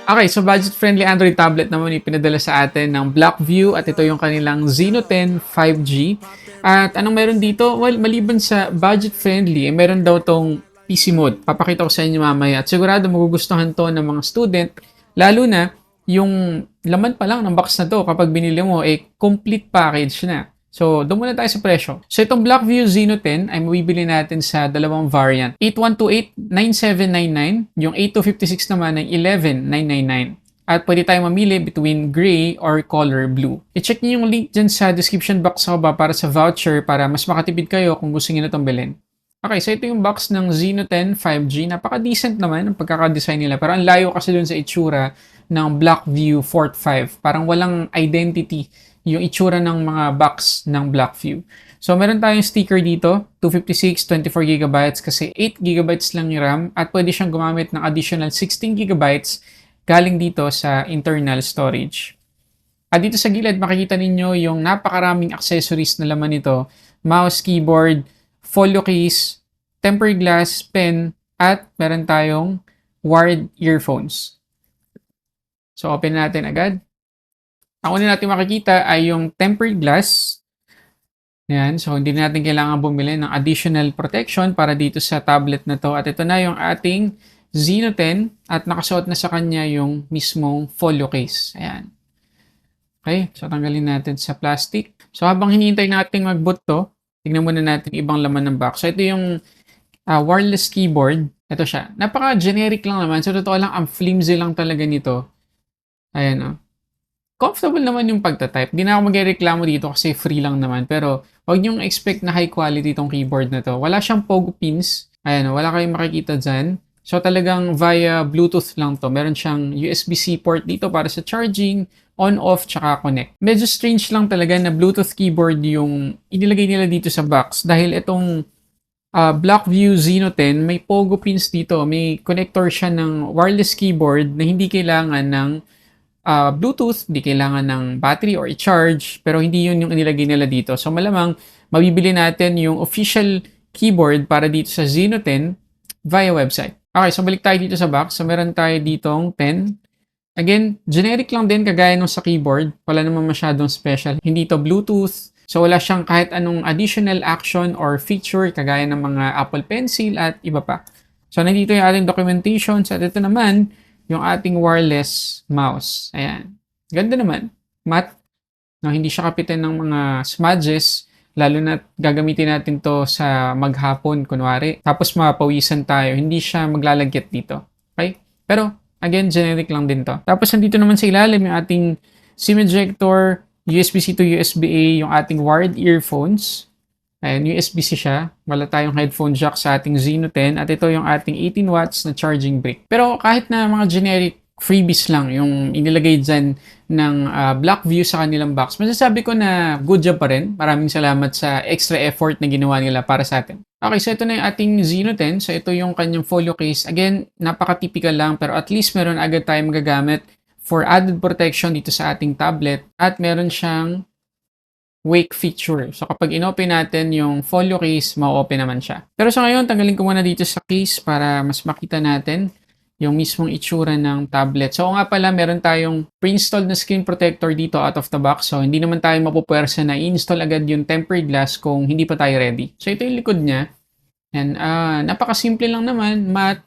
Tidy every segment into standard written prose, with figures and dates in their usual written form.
Okay, so budget-friendly Android tablet naman yung pinadala sa atin ng Blackview at ito yung kanilang Zeno 10 5G. At anong meron dito? Well, maliban sa budget-friendly, meron daw tong PC mode. Papakita ko sa inyo mamaya at sigurado magugustuhan to ng mga student, lalo na yung laman pa lang ng box na to kapag binili mo, complete package na. So, doon muna tayo sa presyo. So, itong Blackview Zeno 10 ay mabibili natin sa dalawang variant. 8128-9799. Yung 8256 naman ay 11999. At pwede tayong mamili between gray or color blue. I-check niyo yung link dyan sa description box sa baba para sa voucher para mas makatipid kayo kung gusto niyo na itong bilhin. Okay, so ito yung box ng Zeno 10 5G. Napaka-decent naman ang pagkakadesign nila. Pero ang layo kasi dun sa itsura ng Blackview Fort 5. Parang walang identity yung itsura ng mga box ng Blackview. So, meron tayong sticker dito, 256, 24GB kasi 8GB lang yung RAM at pwede siyang gumamit ng additional 16GB galing dito sa internal storage. At dito sa gilid, makikita ninyo yung napakaraming accessories na laman nito, mouse, keyboard, folio case, tempered glass, pen, at meron tayong wired earphones. So, open natin agad. Ang una natin makikita ay yung tempered glass. Ayan, so hindi natin kailangan bumili ng additional protection para dito sa tablet na to. At ito na yung ating Zeno 10 at nakasuot na sa kanya yung mismong folio case. Ayan. Okay, so tanggalin natin sa plastic. So habang hinihintay natin mag-boot to, tignan muna natin ibang laman ng box. So ito yung wireless keyboard. Ito siya. Napaka-generic lang naman. So totoo lang, ang flimsy lang talaga nito. Ayan, comfortable naman yung pagta-type. Hindi na ako magreklamo dito kasi free lang naman. Pero huwag niyong expect na high quality itong keyboard na to. Wala siyang pogo pins. Ayan, wala kayong makikita dyan. So talagang via Bluetooth lang to. Meron siyang USB-C port dito para sa charging, on-off, tsaka connect. Medyo strange lang talaga na Bluetooth keyboard yung inilagay nila dito sa box. Dahil itong Blackview Zeno 10, may pogo pins dito. May connector siya ng wireless keyboard na hindi kailangan ng Bluetooth, di kailangan ng battery or i-charge, pero hindi yun yung inilagay nila dito. So malamang mabibili natin yung official keyboard para dito sa Zeno 10 via website. Okay, so balik tayo dito sa box. So meron tayo ditong pen. Again, generic lang din kagaya nung sa keyboard. Wala naman masyadong special. Hindi to Bluetooth. So wala siyang kahit anong additional action or feature kagaya ng mga Apple Pencil at iba pa. So nandito yung ating documentation. So ito naman, yung ating wireless mouse. Ayan. Ganda naman. Matte. No, hindi siya kapitan ng mga smudges. Lalo na gagamitin natin to sa maghapon, kunwari. Tapos mapawisan tayo. Hindi siya maglalagkit dito. Okay? Pero, again, generic lang din to. Tapos, nandito naman sa ilalim yung ating SIM ejector, USB-C to USB-A, yung ating wired earphones. Ayan, USB-C siya. Wala tayong headphone jack sa ating Zeno 10. At ito yung ating 18 watts na charging brick. Pero kahit na mga generic freebies lang yung inilagay dyan ng Blackview sa kanilang box, masasabi ko na good job pa rin. Maraming salamat sa extra effort na ginawa nila para sa atin. Okay, so ito na yung ating Zeno 10. So ito yung kanyang folio case. Again, napaka-typical lang pero at least meron agad tayong magagamit for added protection dito sa ating tablet. At meron siyang wake feature. So kapag inopen natin yung folio case, ma-open naman siya. Pero sa ngayon, tanggalin ko muna dito sa case para mas makita natin yung mismong itsura ng tablet. So nga pala, meron tayong pre-installed na screen protector dito out of the box. So hindi naman tayo mapupwersa na i-install agad yung tempered glass kung hindi pa tayo ready. So ito yung likod niya. And napakasimple lang naman. Matte,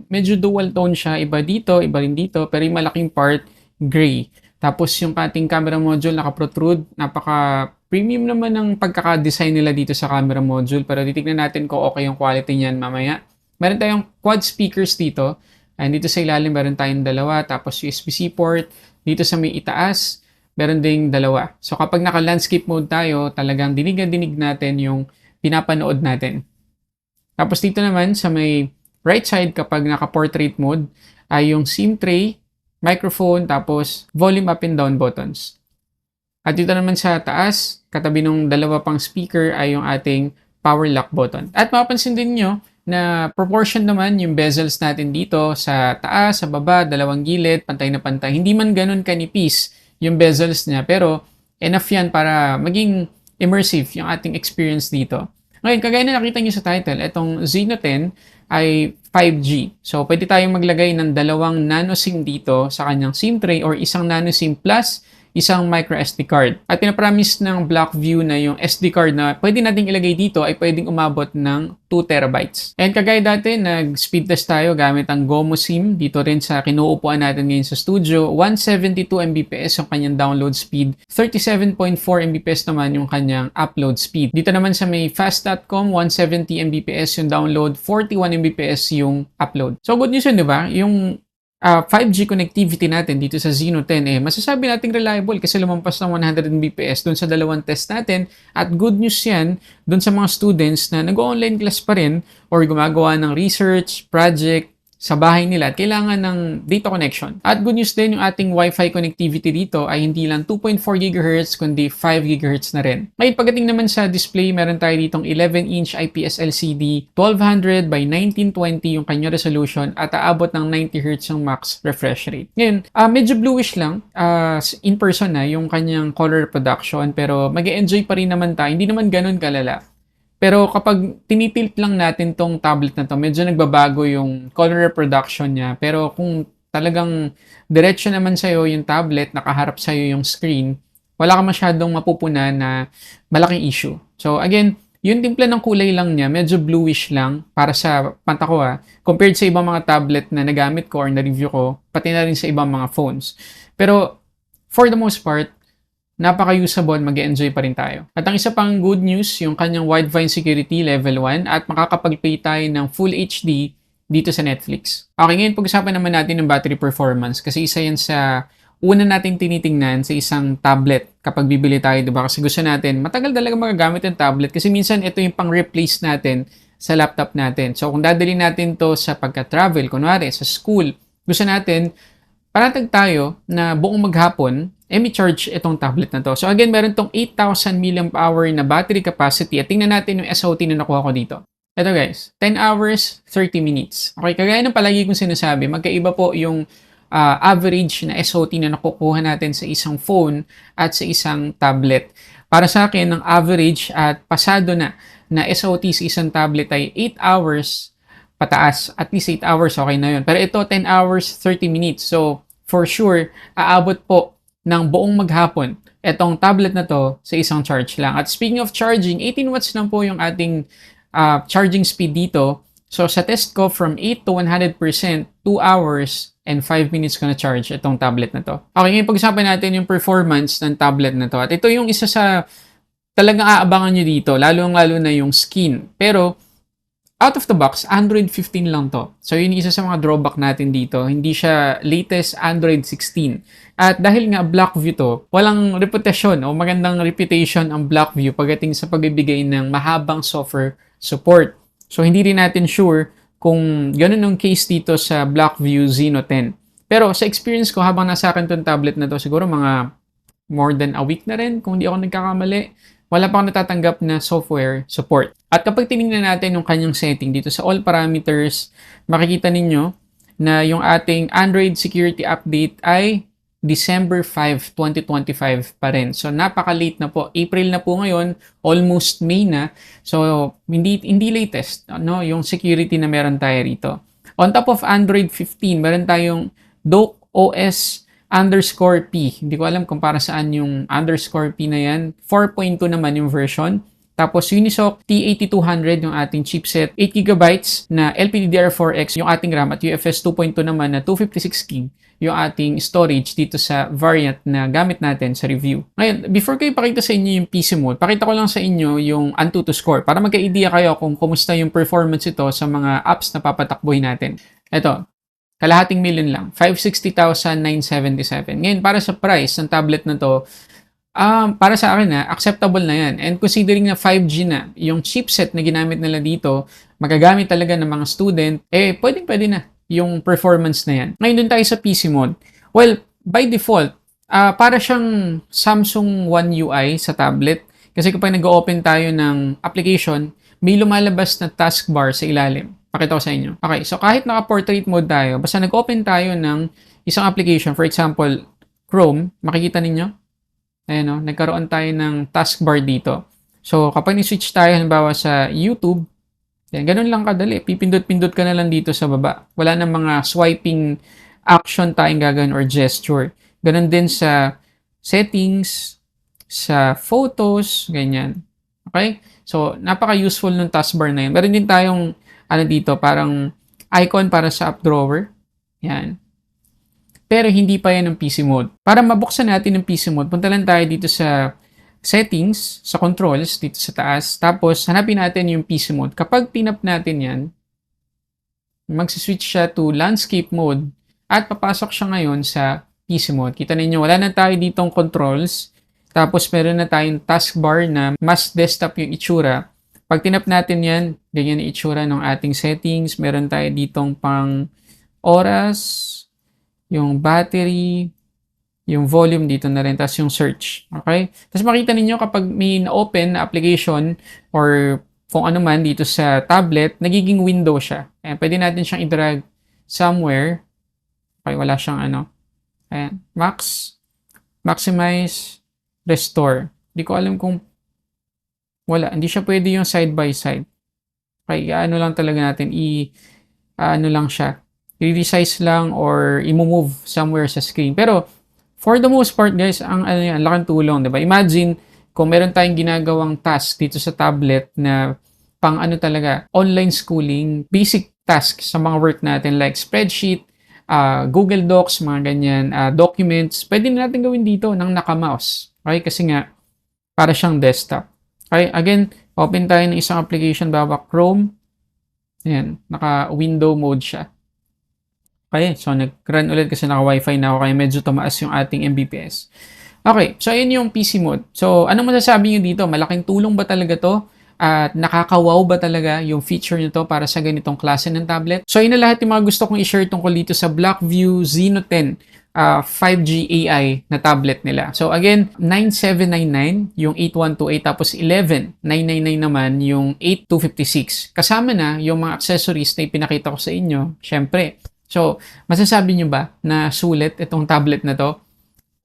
medyo dual tone siya. Iba dito, iba rin dito. Pero yung malaking part, gray. Tapos yung ating camera module naka-protrude, napaka-premium naman ng pagkaka-design nila dito sa camera module. Pero titignan natin kung okay yung quality niyan mamaya. Meron tayong quad speakers dito. And dito sa ilalim meron tayong dalawa. Tapos USB-C port. Dito sa may itaas, meron ding dalawa. So kapag naka-landscape mode tayo, talagang dinig na dinig natin yung pinapanood natin. Tapos dito naman sa may right side kapag naka-portrait mode, ay yung SIM tray, microphone, tapos volume up and down buttons. At dito naman sa taas, katabi ng dalawa pang speaker ay yung ating power lock button. At mapapansin din nyo na proportion naman yung bezels natin dito sa taas, sa baba, dalawang gilid, pantay na pantay. Hindi man ganun kanipis yung bezels niya, pero enough yan para maging immersive yung ating experience dito. Ngayon, kagaya na nakita niyo sa title, itong Zeno 10 ay 5G. So, pwede tayong maglagay ng dalawang nano SIM dito sa kanyang SIM tray or isang nano SIM plus isang micro SD card. At pinapromise ng Blackview na yung SD card na pwede nating ilagay dito ay pwedeng umabot ng 2 terabytes. And kagaya dati, nag-speed test tayo gamit ang Gomo SIM. Dito rin sa kinuupuan natin ngayon sa studio, 172 Mbps yung kanyang download speed, 37.4 Mbps naman yung kanyang upload speed. Dito naman sa may fast.com, 170 Mbps yung download, 41 Mbps yung upload. So good news yun, di ba? Yung 5G connectivity natin dito sa Zeno 10 masasabi nating reliable kasi lumampas ng 100 Mbps dun sa dalawang test natin at good news yan dun sa mga students na nag-online class pa rin or gumagawa ng research, project sa bahay nila at kailangan ng data connection. At good news din yung ating Wi-Fi connectivity dito ay hindi lang 2.4 GHz kundi 5 GHz na rin. Ngayon pagdating naman sa display, meron tayo ditong 11-inch IPS LCD, 1200 by 1920 yung kanya resolution at aabot ng 90 Hz yung max refresh rate. Ngayon, medyo bluish lang in person na yung kanyang color production pero mag-enjoy pa rin naman tayo. Hindi naman ganun kalala. Pero kapag tinitilt lang natin tong tablet na to, medyo nagbabago yung color reproduction niya. Pero kung talagang diretso naman sa'yo yung tablet, nakaharap sa'yo yung screen, wala ka masyadong mapupunan na malaking issue. So again, yung timpla ng kulay lang niya, medyo bluish lang para sa mata ko compared sa ibang mga tablet na nagamit ko or na-review ko, pati na rin sa ibang mga phones. Pero for the most part, napaka-usable, mag-enjoy pa rin tayo. At ang isa pang good news, yung kanyang Widevine Security Level 1 at makakapag-play tayo ng Full HD dito sa Netflix. Okay, ngayon pag-usapan naman natin ng battery performance kasi isa yan sa una nating tinitingnan sa isang tablet kapag bibili tayo, diba? Kasi gusto natin, matagal talaga magagamit yung tablet kasi minsan ito yung pang-replace natin sa laptop natin. So kung dadali natin to sa pagka-travel, kunwari sa school, gusto natin, paratag tayo na buong maghapon, may charge itong tablet na to. So again, meron tong 8,000 mAh na battery capacity at tingnan natin yung SOT na nakuha ko dito. Ito guys, 10 hours, 30 minutes. Okay, kagaya ng palagi kong sinasabi, magkaiba po yung average na SOT na nakukuha natin sa isang phone at sa isang tablet. Para sa akin, ang average at pasado na SOT sa isang tablet ay 8 hours pataas. At least 8 hours, okay na yun. Pero ito, 10 hours, 30 minutes. So, for sure, aabot po ng buong maghapon itong tablet na to sa isang charge lang. At speaking of charging, 18 watts lang po yung ating charging speed dito. So sa test ko from 8 to 100%, 2 hours and 5 minutes ko na charge itong tablet na to. Okay, ngayon pag-usapan natin yung performance ng tablet na to. At ito yung isa sa talagang aabangan nyo dito, lalo na yung skin. Pero out of the box, Android 15 lang to. So, yun isa sa mga drawback natin dito. Hindi siya latest Android 16. At dahil nga Blackview to, walang reputasyon o magandang reputation ang Blackview pagdating sa pagbibigay ng mahabang software support. So, hindi rin natin sure kung ganun yung case dito sa Blackview Zeno 10. Pero sa experience ko, habang nasa akin itong tablet na to, siguro mga more than a week na rin, kung hindi ako nagkakamali, wala pa akong natatanggap na software support. At kapag tinignan natin yung kanyang setting dito sa all parameters, makikita ninyo na yung ating Android security update ay December 5, 2025 pa rin. So napaka-late na po. April na po ngayon, almost May na. So hindi latest yung security na meron tayo rito. On top of Android 15, meron tayong Dock OS _P. Hindi ko alam kung para saan yung _P na yan. 4.2 naman yung version. Tapos Unisoc T8200 yung ating chipset. 8GB na LPDDR4X yung ating RAM at UFS 2.2 naman na 256GB yung ating storage dito sa variant na gamit natin sa review. Ngayon, before ko ipakita sa inyo yung PC mode, pakita ko lang sa inyo yung AnTuTu score para magka-idea kayo kung kumusta yung performance ito sa mga apps na papatakbuhin natin. Ito. Kalahating million lang. 560,977. Ngayon, para sa price ng tablet na to, para sa akin acceptable na yan. And considering na 5G na, yung chipset na ginamit nila dito, magagamit talaga ng mga student, pwede na yung performance na yan. Ngayon, dun tayo sa PC mode. Well, by default, para siyang Samsung One UI sa tablet. Kasi kapag nag-open tayo ng application, may lumalabas na taskbar sa ilalim. Pakita ko sa inyo. Okay, so kahit naka-portrait mode tayo, basta nag-open tayo ng isang application, for example, Chrome, makikita ninyo? Ayan nagkaroon tayo ng taskbar dito. So, kapag ni-switch tayo halimbawa sa YouTube, yan, ganun lang kadali. Pipindot-pindot ka na lang dito sa baba. Wala na mga swiping action tayong gagawin or gesture. Ganun din sa settings, sa photos, ganyan. Okay? So, napaka-useful ng taskbar na yun. Meron din tayong, dito, parang icon para sa app drawer. Yan. Pero hindi pa yan ng PC mode. Para mabuksan natin ng PC mode, punta lang tayo dito sa settings, sa controls, dito sa taas. Tapos, hanapin natin yung PC mode. Kapag tinap natin yan, magsiswitch siya to landscape mode at papasok siya ngayon sa PC mode. Kita ninyo, wala na tayo ditong controls. Tapos, meron na tayong taskbar na mas desktop yung itsura. Pag tinap natin yan, ganyan yung itsura ng ating settings. Meron tayo ditong pang oras, yung battery, yung volume dito na rin, tapos yung search. Okay? Tapos makita ninyo kapag may na-open na application or kung ano man dito sa tablet, nagiging window siya. Ayan, pwede natin siyang i-drag somewhere. Okay, wala siyang Ayan, maximize, restore. Hindi ko alam kung hindi siya pwede yung side by side. Okay, ano lang talaga natin, ano lang siya, i-resize lang or i-move somewhere sa screen. Pero, for the most part, guys, ang laking tulong, diba? Imagine, kung meron tayong ginagawang task dito sa tablet na pang talaga, online schooling, basic task sa mga work natin like spreadsheet, Google Docs, mga ganyan, documents, pwede na natin gawin dito ng naka-mouse. Okay? Kasi nga, para siyang desktop. Okay? Again, open tayo ng isang application, baba Chrome. Ayan, naka-window mode siya. Okay, so nag-run ulit kasi naka-wifi na ako kaya medyo tumaas yung ating Mbps. Okay, so ayun yung PC mode. So, anong masasabi nyo dito? Malaking tulong ba talaga to? At nakaka-wow ba talaga yung feature nito para sa ganitong klase ng tablet? So, yun na lahat yung mga gusto kong i-share tungkol dito sa Blackview Zeno 10 5G AI na tablet nila. So, again, 9799 yung 8128 tapos 11999 naman yung 8256. Kasama na yung mga accessories na ipinakita ko sa inyo, syempre. So, masasabi nyo ba na sulit itong tablet na to?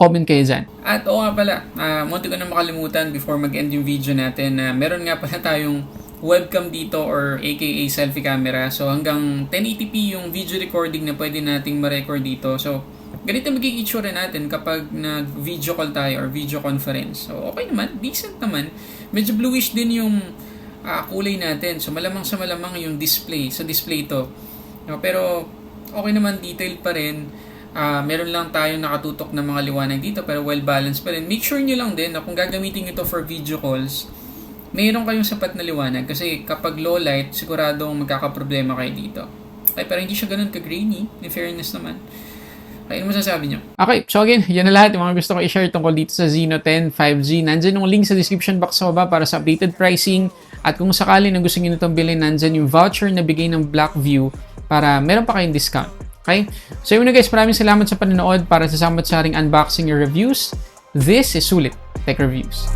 Comment kayo dyan. At oo nga pala, munti ko na makalimutan before mag-end yung video natin na meron nga pala tayong webcam dito or aka selfie camera. So, hanggang 1080p yung video recording na pwede nating ma-record dito. So, ganito magiging itsura natin kapag nag-video call tayo or video conference. So, okay naman, decent naman. Medyo bluish din yung kulay natin. So, malamang sa malamang yung display. Sa display to. No, pero, okay naman, detailed pa rin. Meron lang tayong nakatutok na mga liwanag dito pero well-balanced pa rin. Make sure nyo lang din na kung gagamitin ito for video calls, mayroon kayong sapat na liwanag kasi kapag low light, siguradong magkakaproblema kayo dito. Okay, pero hindi siya ganun ka-grainy, in fairness naman. Okay, ano masasabi nyo? Okay, so again, yan na lahat yung mga gusto ko i-share tungkol dito sa Zeno 10 5G. Nandyan yung link sa description box sa baba para sa updated pricing. At kung sakali na gusto nyo itong bilhin, nandyan yung voucher na bigay ng Blackview para meron pa kayong discount. Okay? So yun na guys, maraming salamat sa panonood para sa samot-saring unboxing your reviews. This is Sulit Tech Reviews.